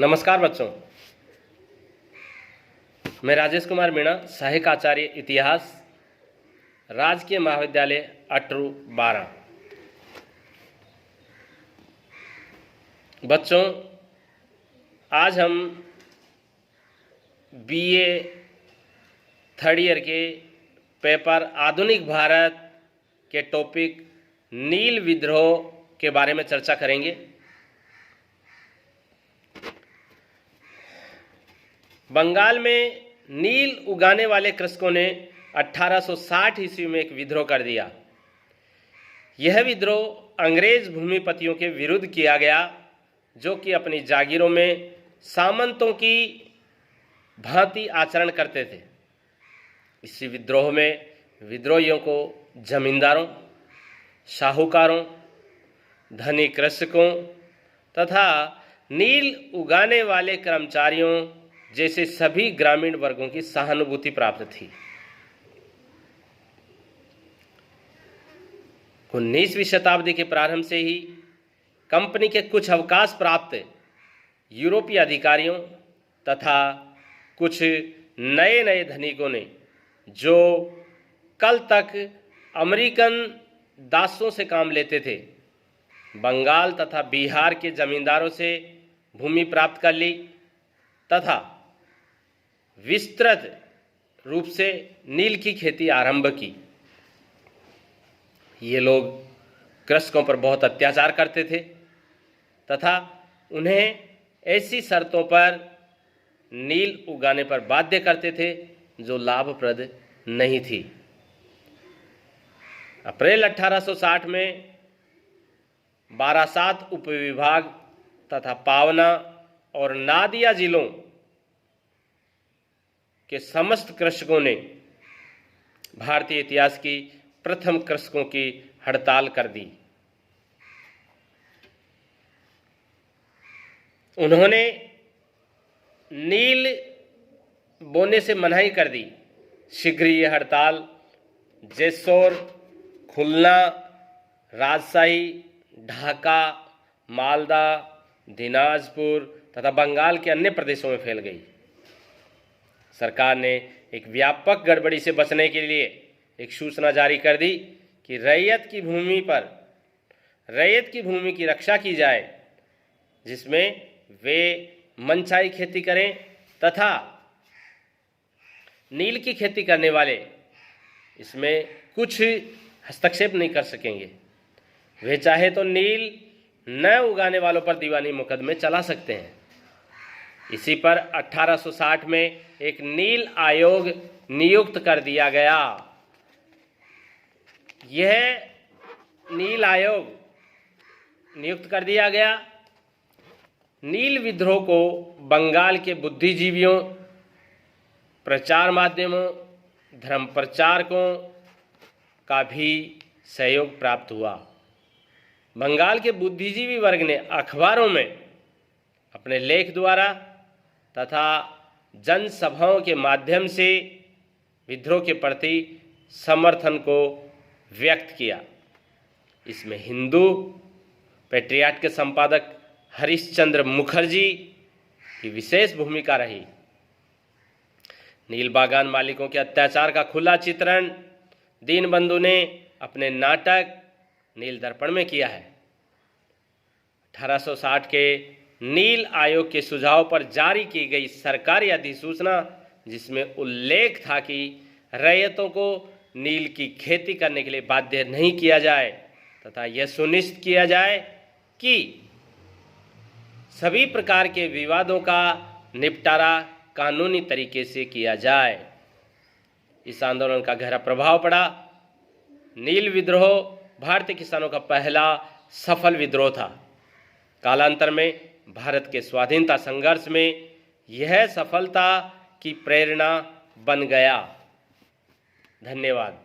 नमस्कार बच्चों, मैं राजेश कुमार मीणा, सहायक आचार्य इतिहास, राजकीय महाविद्यालय अटरू 12। बच्चों, आज हम बीए थर्ड ईयर के पेपर आधुनिक भारत के टॉपिक नील विद्रोह के बारे में चर्चा करेंगे। बंगाल में नील उगाने वाले कृषकों ने 1860 ईस्वी में एक विद्रोह कर दिया। यह विद्रोह अंग्रेज भूमिपतियों के विरुद्ध किया गया, जो कि अपनी जागीरों में सामंतों की भांति आचरण करते थे। इसी विद्रोह में विद्रोहियों को जमींदारों, साहूकारों, धनी कृषकों तथा नील उगाने वाले कर्मचारियों जैसे सभी ग्रामीण वर्गों की सहानुभूति प्राप्त थी। 19वीं शताब्दी के प्रारंभ से ही कंपनी के कुछ अवकाश प्राप्त यूरोपीय अधिकारियों तथा कुछ नए नए धनिकों ने, जो कल तक अमेरिकन दासों से काम लेते थे, बंगाल तथा बिहार के जमींदारों से भूमि प्राप्त कर ली तथा विस्तृत रूप से नील की खेती आरंभ की। ये लोग कृषकों पर बहुत अत्याचार करते थे तथा उन्हें ऐसी शर्तों पर नील उगाने पर बाध्य करते थे जो लाभप्रद नहीं थी। अप्रैल 1860 में बारासात उपविभाग तथा पावना और नादिया जिलों के समस्त कृषकों ने भारतीय इतिहास की प्रथम कृषकों की हड़ताल कर दी। उन्होंने नील बोने से मनाही कर दी। शीघ्र ये हड़ताल जेसौर, खुलना, राजशाही, ढाका, मालदा, दिनाजपुर तथा बंगाल के अन्य प्रदेशों में फैल गई। सरकार ने एक व्यापक गड़बड़ी से बचने के लिए एक सूचना जारी कर दी कि रैयत की भूमि की रक्षा की जाए, जिसमें वे मनचाही खेती करें तथा नील की खेती करने वाले इसमें कुछ हस्तक्षेप नहीं कर सकेंगे। वे चाहे तो नील न उगाने वालों पर दीवानी मुकदमे चला सकते हैं। इसी पर 1860 में एक नील आयोग नियुक्त कर दिया गया। यह नील आयोग नियुक्त कर दिया गया नील विद्रोह को बंगाल के बुद्धिजीवियों, प्रचार माध्यमों, धर्म प्रचारकों का भी सहयोग प्राप्त हुआ। बंगाल के बुद्धिजीवी वर्ग ने अखबारों में अपने लेख द्वारा तथा जनसभाओं के माध्यम से विद्रोह के प्रति समर्थन को व्यक्त किया। इसमें हिंदू पेट्रियाट के संपादक हरिश्चंद्र मुखर्जी की विशेष भूमिका रही। नील बागान मालिकों के अत्याचार का खुला चित्रण दीनबंधु ने अपने नाटक नील दर्पण में किया है। 1860 के नील आयोग के सुझाव पर जारी की गई सरकारी अधिसूचना, जिसमें उल्लेख था कि रैयतों को नील की खेती करने के लिए बाध्य नहीं किया जाए तथा यह सुनिश्चित किया जाए कि सभी प्रकार के विवादों का निपटारा कानूनी तरीके से किया जाए। इस आंदोलन का गहरा प्रभाव पड़ा। नील विद्रोह भारतीय किसानों का पहला सफल विद्रोह था। कालांतर में भारत के स्वाधीनता संघर्ष में यह सफलता की प्रेरणा बन गया। धन्यवाद।